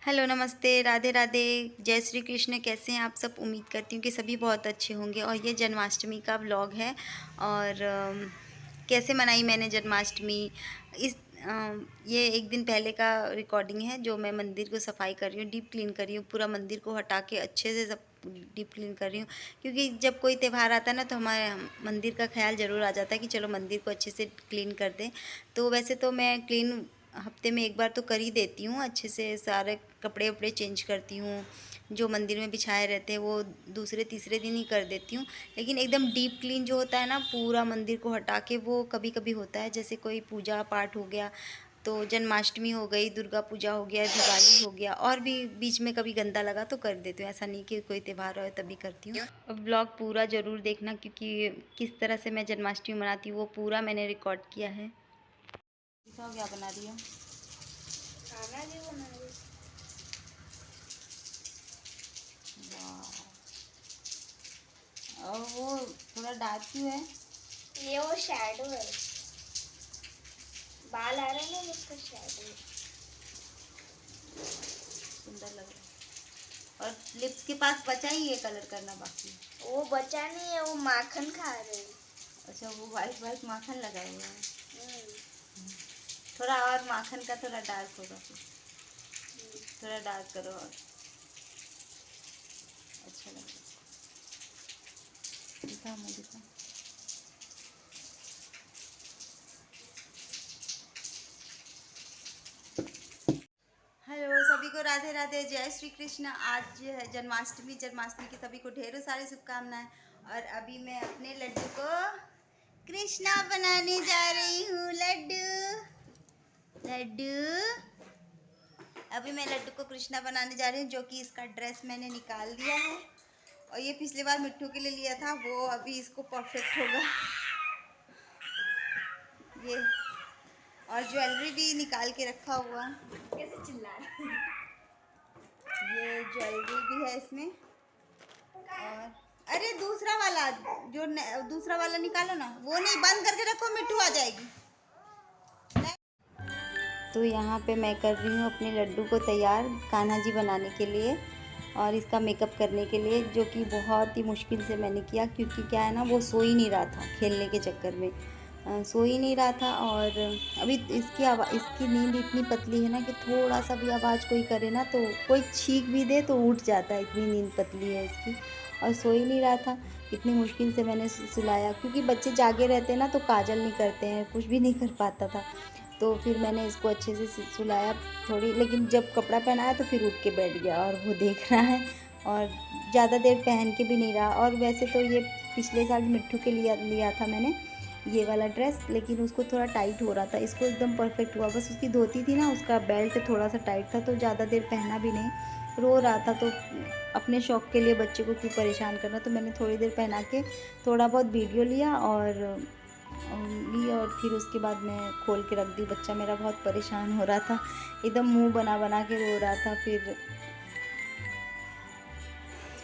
Hello, नमस्ते, राधे राधे, जय श्री कृष्ण। कैसे हैं आप सब? उम्मीद करती हूँ कि सभी बहुत अच्छे होंगे। और ये जन्माष्टमी का व्लॉग है। और कैसे मनाई मैंने जन्माष्टमी, इस ये एक दिन पहले का रिकॉर्डिंग है, जो मैं मंदिर को सफाई कर रही हूँ, डीप क्लीन कर रही हूँ, पूरा मंदिर को हटा के अच्छे से सब डीप क्लीन कर रही हूँ। क्योंकि जब कोई त्यौहार आता है ना, तो हमारे मंदिर का ख्याल ज़रूर आ जाता है कि चलो मंदिर को अच्छे से क्लीन कर दें। तो वैसे तो मैं क्लीन हफ्ते में एक बार तो कर ही देती हूँ, अच्छे से सारे कपड़े वपड़े चेंज करती हूँ। जो मंदिर में बिछाए रहते हैं वो दूसरे तीसरे दिन ही कर देती हूँ। लेकिन एकदम डीप क्लीन जो होता है ना, पूरा मंदिर को हटा के, वो कभी कभी होता है। जैसे कोई पूजा पाठ हो गया, तो जन्माष्टमी हो गई, दुर्गा पूजा हो गया, दिवाली हो गया, और भी बीच में कभी गंदा लगा तो कर देती हूँ। ऐसा नहीं कि कोई त्यौहार हो तभी करती हूँ। अब व्लॉग पूरा ज़रूर देखना, क्योंकि किस तरह से मैं जन्माष्टमी मनाती हूँ वो पूरा मैंने रिकॉर्ड किया है। दिखाओ क्या बना रही हो? खाना नहीं बना रही। और वो थोड़ा डार्क क्यों है? ये वो शैडो है। बाल आ रहे हैं ना, उसका शैडो। सुंदर लग रहा है। और लिप्स के पास बचा ही ये कलर करना बाकी है। वो बचा नहीं है, वो माखन खा रहे हैं। अच्छा, वो वाइट वाइट माखन लगा हुआ है। हम्म, थोड़ा और माखन का थोड़ा डार्क होगा फिर। थोड़ा डार्क करो और अच्छा लगेगा। दिखा मुँह दिखा। हेलो सभी को, राधे राधे, जय श्री कृष्ण। आज है जन्माष्टमी। जन्माष्टमी की सभी को ढेरों सारी शुभकामनाएं। और अभी मैं अपने लड्डू को कृष्णा बनाने जा रही हूँ। लड्डू लड्डू, अभी मैं लड्डू को कृष्णा बनाने जा रही हूँ, जो कि इसका ड्रेस मैंने निकाल दिया है। और ये पिछली बार मिट्टू के लिए लिया था, वो अभी इसको परफेक्ट होगा ये। और ज्वेलरी भी निकाल के रखा हुआ है। कैसे चिल्ला रहा है? ये ज्वेलरी भी है इसमें। और अरे दूसरा वाला, दूसरा वाला निकालो ना, वो नहीं, बंद करके रखो, मिट्टू आ जाएगी। तो यहाँ पे मैं कर रही हूँ अपने लड्डू को तैयार कान्हा जी बनाने के लिए, और इसका मेकअप करने के लिए, जो कि बहुत ही मुश्किल से मैंने किया। क्योंकि क्या है ना, वो सो ही नहीं रहा था खेलने के चक्कर में। सो ही नहीं रहा था। और अभी इसकी नींद इतनी पतली है ना, कि थोड़ा सा भी आवाज़ कोई करे ना, तो कोई छींक भी दे तो उठ जाता है, इतनी नींद पतली है इसकी। और सो ही नहीं रहा था। इतनी मुश्किल से मैंने सुलाया, क्योंकि बच्चे जागे रहते हैं ना, तो काजल नहीं करते हैं, कुछ भी नहीं कर पाता था। तो फिर मैंने इसको अच्छे से सुलाया थोड़ी, लेकिन जब कपड़ा पहनाया तो फिर उठ के बैठ गया, और वो देख रहा है। और ज़्यादा देर पहन के भी नहीं रहा। और वैसे तो ये पिछले साल मिट्टू के लिए लिया था मैंने ये वाला ड्रेस, लेकिन उसको थोड़ा टाइट हो रहा था। इसको एकदम परफेक्ट हुआ। बस उसकी धोती थी ना, उसका बेल्ट थोड़ा सा टाइट था, तो ज़्यादा देर पहना भी नहीं। रो रहा था, तो अपने शौक़ के लिए बच्चे को क्यों परेशान करना, तो मैंने थोड़ी देर पहना के थोड़ा बहुत वीडियो लिया और फिर उसके बाद मैं खोल के रख दी। बच्चा मेरा बहुत परेशान हो रहा था, एकदम मुंह बना बना के रो रहा था।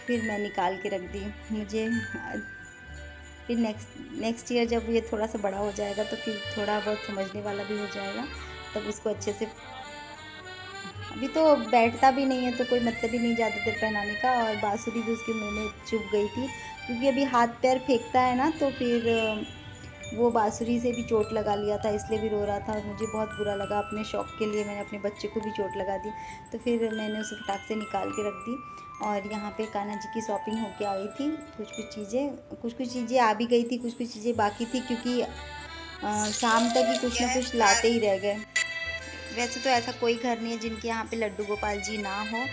फिर मैं निकाल के रख दी। मुझे फिर नेक्स्ट ईयर जब ये थोड़ा सा बड़ा हो जाएगा, तो फिर थोड़ा बहुत समझने वाला भी हो जाएगा, तब उसको अच्छे से। अभी तो बैठता भी नहीं है, तो कोई मतलब ही नहीं ज़्यादा देर पहनाने का। और बाँसुरी भी उसके मुंह में चुभ गई थी, क्योंकि अभी हाथ पैर फेंकता है ना, तो फिर वो बाँसुरी से भी चोट लगा लिया था, इसलिए भी रो रहा था। और मुझे बहुत बुरा लगा, अपने शौक़ के लिए मैंने अपने बच्चे को भी चोट लगा दी। तो फिर मैंने उसे फटाक से निकाल के रख दी। और यहाँ पे कान्हा जी की शॉपिंग होके आ गई थी। कुछ कुछ चीज़ें आ भी गई थी, कुछ कुछ चीज़ें बाकी थी, क्योंकि शाम तक ही कुछ ना कुछ लाते ही रह गए। वैसे तो ऐसा कोई घर नहीं है जिनके यहाँ पे लड्डू गोपाल जी ना हो।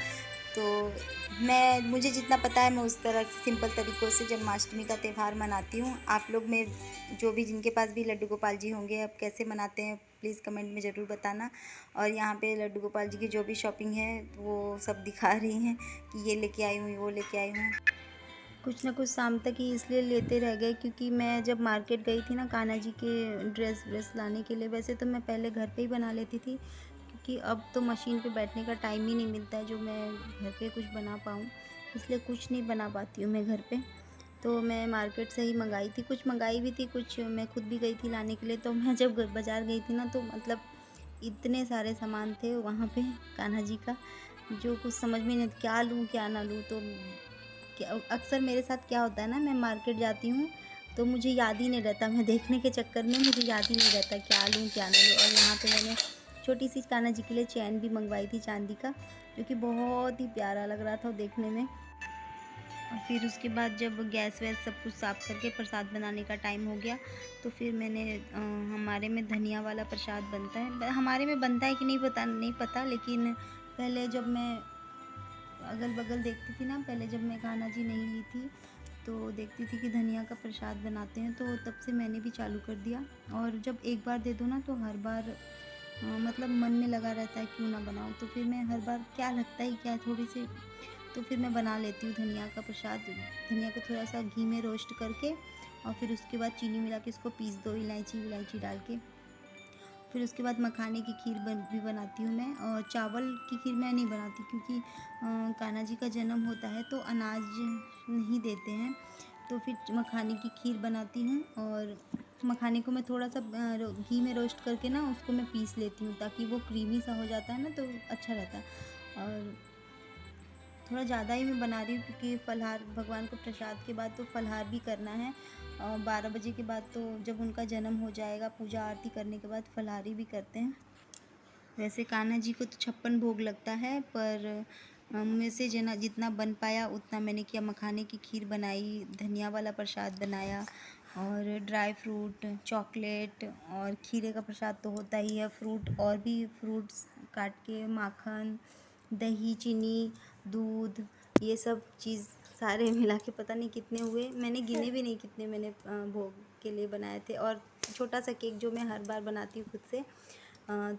तो मुझे जितना पता है, मैं उस तरह से सिंपल तरीक़ों से जन्माष्टमी का त्यौहार मनाती हूँ। आप लोग में जो भी जिनके पास भी लड्डू गोपाल जी होंगे, अब कैसे मनाते हैं प्लीज़ कमेंट में ज़रूर बताना। और यहाँ पे लड्डू गोपाल जी की जो भी शॉपिंग है, वो सब दिखा रही हैं कि ये लेके आई हूँ, वो लेके आई हूँ। कुछ ना कुछ शाम तक ही इसलिए लेते रह गए, क्योंकि मैं जब मार्केट गई थी ना कान्हा जी के ड्रेस लाने के लिए, वैसे तो मैं पहले घर पे ही बना लेती थी, क्योंकि अब तो मशीन पे बैठने का टाइम ही नहीं मिलता है जो मैं घर पे कुछ बना पाऊँ। इसलिए कुछ नहीं बना पाती हूँ मैं घर पे। तो मैं मार्केट से ही मंगाई थी, कुछ मंगाई भी थी, कुछ मैं खुद भी गई थी लाने के लिए। तो मैं जब बाज़ार गई थी ना, तो मतलब इतने सारे सामान थे वहाँ पे कान्हा जी का, जो कुछ समझ में नहीं क्या लूँ क्या ना लूँ। तो क्या अक्सर मेरे साथ क्या होता है ना, मैं मार्केट जाती हूँ तो मुझे याद ही नहीं रहता, मैं देखने के चक्कर में मुझे याद ही नहीं रहता क्या लूँ क्या ना लूँ। और यहाँ पे मैंने छोटी सी कान्हा जी के लिए चैन भी मंगवाई थी चांदी का, जो कि बहुत ही प्यारा लग रहा था वो देखने में। और फिर उसके बाद जब गैस वैस सब कुछ साफ़ करके प्रसाद बनाने का टाइम हो गया, तो फिर मैंने हमारे में धनिया वाला प्रसाद बनता है, हमारे में बनता है कि नहीं पता, लेकिन पहले जब मैं अगल-बगल देखती थी ना, पहले जब मैं कान्हा जी नहीं ली थी, तो देखती थी कि धनिया का प्रसाद बनाते हैं, तो तब से मैंने भी चालू कर दिया। और जब एक बार दे दो ना, तो हर बार मतलब मन में लगा रहता है क्यों ना बनाऊँ, तो फिर मैं हर बार क्या लगता ही क्या है थोड़ी-सी, तो फिर मैं बना लेती हूँ धनिया का प्रसाद। धनिया को थोड़ा-सा घी में रोस्ट करके और फिर उसके बाद चीनी मिला के इसको पीस दो, इलायची डाल के। फिर उसके बाद मखाने की खीर भी बनाती हूँ मैं। और चावल की खीर मैं नहीं बनाती, क्योंकि कान्हा जी का जन्म होता है तो अनाज नहीं देते हैं, तो फिर मखाने की खीर बनाती हूँ। और मखाने को मैं थोड़ा सा घी में रोस्ट करके ना उसको मैं पीस लेती हूँ, ताकि वो क्रीमी सा हो जाता है ना, तो अच्छा रहता है। और थोड़ा ज़्यादा ही मैं बना रही हूँ, क्योंकि फलाहार भगवान को प्रसाद के बाद तो फलाहार भी करना है। 12 बजे के बाद तो जब उनका जन्म हो जाएगा, पूजा आरती करने के बाद फलाहारी भी करते हैं। वैसे कान्हा जी को तो 56 भोग लगता है, पर मुझसे जना जितना बन पाया उतना मैंने किया। मखाने की खीर बनाई, धनिया वाला प्रसाद बनाया, और ड्राई फ्रूट, चॉकलेट और खीरे का प्रसाद तो होता ही है, फ्रूट और भी फ्रूट्स काट के, माखन, दही, चीनी, दूध, ये सब चीज़ सारे मिला के पता नहीं कितने हुए, मैंने गिने भी नहीं कितने मैंने भोग के लिए बनाए थे। और छोटा सा केक जो मैं हर बार बनाती हूँ खुद से,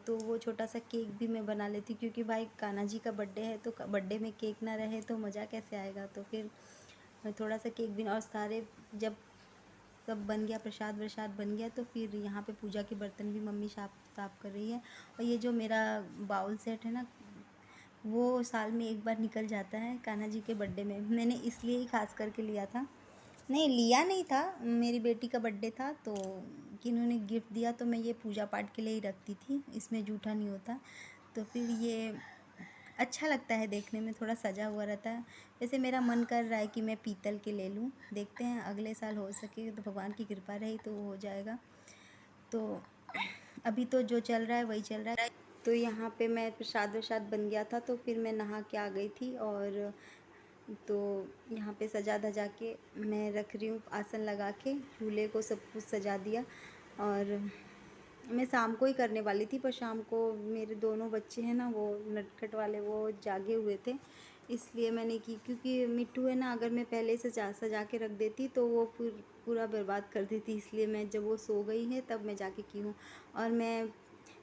तो वो छोटा सा केक भी मैं बना लेती हूँ, क्योंकि भाई कान्हा जी का बर्थडे है, तो बर्थडे में केक ना रहे तो मज़ा कैसे आएगा। तो फिर मैं थोड़ा सा केक भी, और सारे जब सब बन गया, प्रसाद वरसाद बन गया, तो फिर यहाँ पे पूजा के बर्तन भी मम्मी साफ़ कर रही है। और ये जो मेरा बाउल सेट है ना, वो साल में एक बार निकल जाता है कान्हा जी के बर्थडे में। मैंने इसलिए ही खास करके लिया था, नहीं लिया नहीं था, मेरी बेटी का बर्थडे था तो किन्होंने गिफ्ट दिया, तो मैं ये पूजा पाठ के लिए ही रखती थी, इसमें जूठा नहीं होता। तो फिर ये अच्छा लगता है देखने में, थोड़ा सजा हुआ रहता है। वैसे मेरा मन कर रहा है कि मैं पीतल के ले लूँ, देखते हैं अगले साल हो सके तो, भगवान की कृपा रही तो वो हो जाएगा। तो अभी तो जो चल रहा है वही चल रहा है। तो यहाँ पे मैं प्रसाद वरसाद बन गया था, तो फिर मैं नहा के आ गई थी। और तो यहाँ पे सजा धजा के मैं रख रही हूँ, आसन लगा के झूले को सब कुछ सजा दिया। और मैं शाम को ही करने वाली थी, पर शाम को मेरे दोनों बच्चे हैं ना, वो नटखट वाले, वो जागे हुए थे, इसलिए मैंने की। क्योंकि मिट्टू है ना, अगर मैं पहले से सजा के रख देती तो वो पूरा बर्बाद कर देती, इसलिए मैं जब वो सो गई है तब मैं जाके की हूँ। और मैं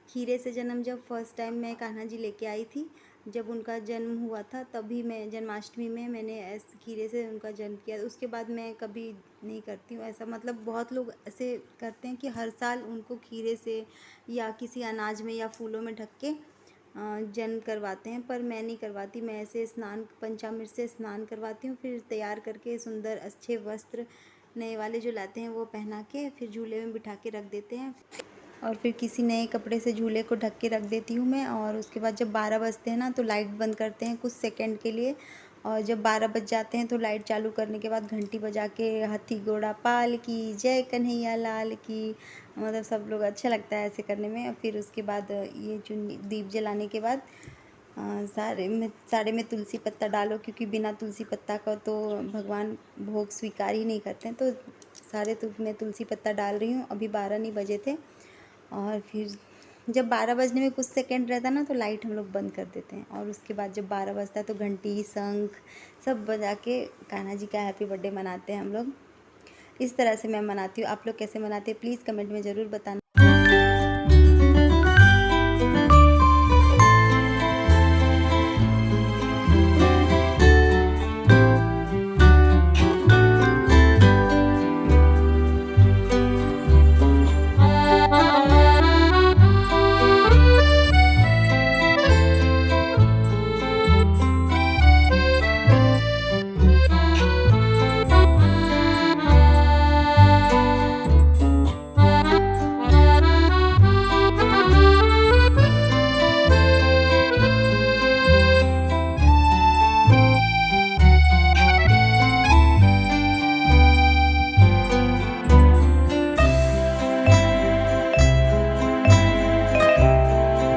खीरे से जन्म जब फर्स्ट टाइम मैं कान्हा जी लेके आई थी, जब उनका जन्म हुआ था, तभी मैं जन्माष्टमी में मैंने ऐसे खीरे से उनका जन्म किया। उसके बाद मैं कभी नहीं करती हूँ ऐसा। मतलब बहुत लोग ऐसे करते हैं कि हर साल उनको खीरे से या किसी अनाज में या फूलों में ढक के जन्म करवाते हैं, पर मैं नहीं करवाती। मैं ऐसे स्नान, पंचामृत से स्नान करवाती हूँ, फिर तैयार करके सुंदर अच्छे वस्त्र नए वाले जो लाते हैं वो पहना के फिर झूले में बिठा के रख देते हैं। और फिर किसी नए कपड़े से झूले को ढक के रख देती हूँ मैं। और उसके बाद जब 12 बजते हैं ना, तो लाइट बंद करते हैं कुछ सेकंड के लिए। और जब 12 बज जाते हैं तो लाइट चालू करने के बाद घंटी बजा के हाथी घोड़ा पाल की, जय कन्हैया लाल की, मतलब सब लोग, अच्छा लगता है ऐसे करने में। और फिर उसके बाद ये चुन्नी दीप जलाने के बाद सारे में तुलसी पत्ता डालो, क्योंकि बिना तुलसी पत्ता का तो भगवान भोग स्वीकार ही नहीं करते हैं। तो सारे मैं तुलसी पत्ता डाल रही हूँ। अभी 12 नहीं बजे थे। और फिर जब 12 बजने में कुछ सेकंड रहता है ना, तो लाइट हम लोग बंद कर देते हैं। और उसके बाद जब 12 बजता है तो घंटी, शंख सब बजा के कान्हा जी का हैप्पी बर्थडे मनाते हैं हम लोग। इस तरह से मैं मनाती हूँ। आप लोग कैसे मनाते हैं प्लीज़ कमेंट में ज़रूर बताना।